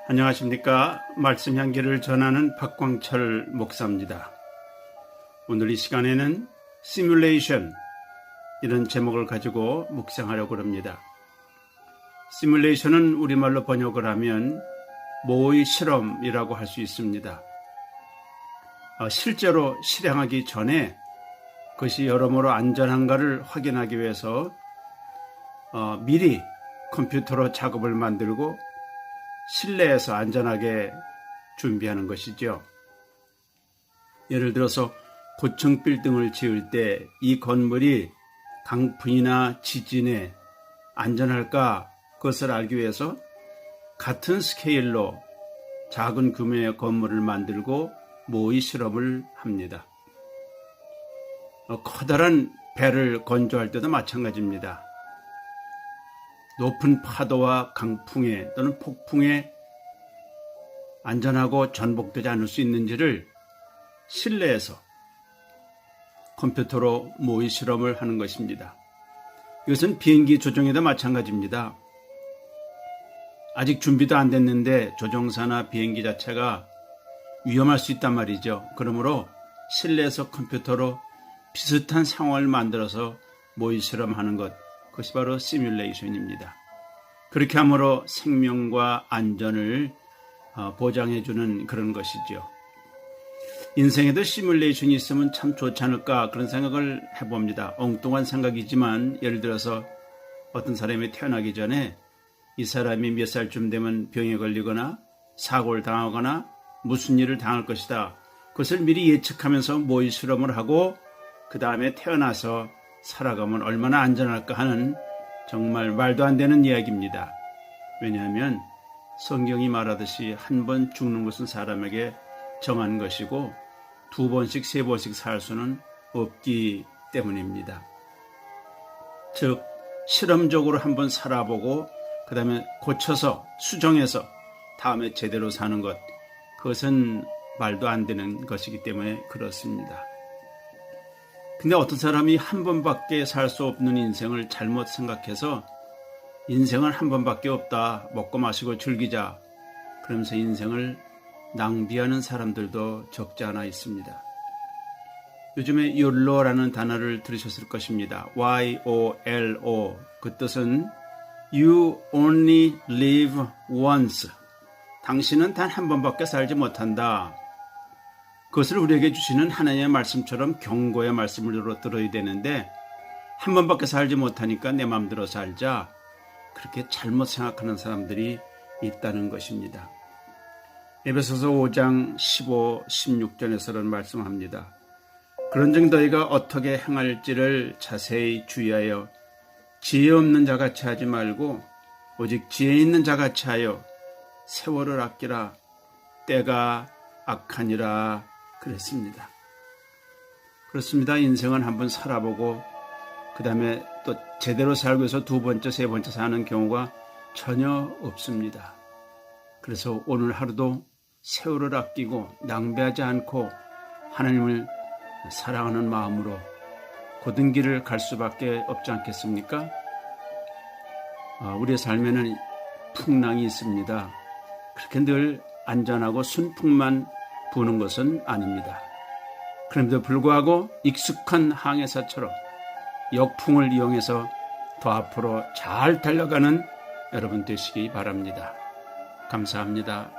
안녕하십니까. 말씀 향기를 전하는 박광철 목사입니다. 오늘 이 시간에는 시뮬레이션 이런 제목을 가지고 묵상하려고 합니다. 시뮬레이션은 우리말로 번역을 하면 모의 실험이라고 할 수 있습니다. 실제로 실행하기 전에 그것이 여러모로 안전한가를 확인하기 위해서 미리 컴퓨터로 작업을 만들고 실내에서 안전하게 준비하는 것이죠. 예를 들어서 고층 빌딩을 지을 때 이 건물이 강풍이나 지진에 안전할까 그것을 알기 위해서 같은 스케일로 작은 규모의 건물을 만들고 모의 실험을 합니다. 커다란 배를 건조할 때도 마찬가지입니다. 높은 파도와 강풍에 또는 폭풍에 안전하고 전복되지 않을 수 있는지를 실내에서 컴퓨터로 모의 실험을 하는 것입니다. 이것은 비행기 조종에도 마찬가지입니다. 아직 준비도 안 됐는데 조종사나 비행기 자체가 위험할 수 있단 말이죠. 그러므로 실내에서 컴퓨터로 비슷한 상황을 만들어서 모의 실험하는 것, 그것이 바로 시뮬레이션입니다. 그렇게 함으로 생명과 안전을 보장해주는 그런 것이죠. 인생에도 시뮬레이션이 있으면 참 좋지 않을까 그런 생각을 해봅니다. 엉뚱한 생각이지만 예를 들어서 어떤 사람이 태어나기 전에 이 사람이 몇 살쯤 되면 병에 걸리거나 사고를 당하거나 무슨 일을 당할 것이다. 그것을 미리 예측하면서 모의 실험을 하고 그 다음에 태어나서 살아가면 얼마나 안전할까 하는 정말 말도 안 되는 이야기입니다. 왜냐하면 성경이 말하듯이 한 번 죽는 것은 사람에게 정한 것이고 두 번씩 세 번씩 살 수는 없기 때문입니다. 즉 실험적으로 한번 살아보고 그 다음에 고쳐서 수정해서 다음에 제대로 사는 것, 그것은 말도 안 되는 것이기 때문에 그렇습니다. 근데 어떤 사람이 한 번밖에 살 수 없는 인생을 잘못 생각해서 인생은 한 번밖에 없다, 먹고 마시고 즐기자, 그러면서 인생을 낭비하는 사람들도 적지 않아 있습니다. 요즘에 YOLO라는 단어를 들으셨을 것입니다. Y-O-L-O, 그 뜻은 You only live once. 당신은 단 한 번밖에 살지 못한다. 그것을 우리에게 주시는 하나님의 말씀처럼 경고의 말씀을 들어야 되는데 한 번밖에 살지 못하니까 내 마음대로 살자, 그렇게 잘못 생각하는 사람들이 있다는 것입니다. 에베소서 5장 15, 16절에서는 말씀합니다. 그런즉 너희가 어떻게 행할지를 자세히 주의하여 지혜 없는 자같이 하지 말고 오직 지혜 있는 자같이 하여 세월을 아끼라. 때가 악하니라 그랬습니다. 그렇습니다. 인생은 한번 살아보고 그 다음에 또 제대로 살고 해서 두 번째, 세 번째 사는 경우가 전혀 없습니다. 그래서 오늘 하루도 세월을 아끼고 낭비하지 않고 하나님을 사랑하는 마음으로 고든 길을 갈 수밖에 없지 않겠습니까? 우리의 삶에는 풍랑이 있습니다. 그렇게 늘 안전하고 순풍만 부는 것은 아닙니다. 그럼에도 불구하고 익숙한 항해사처럼 역풍을 이용해서 더 앞으로 잘 달려가는 여러분 되시기 바랍니다. 감사합니다.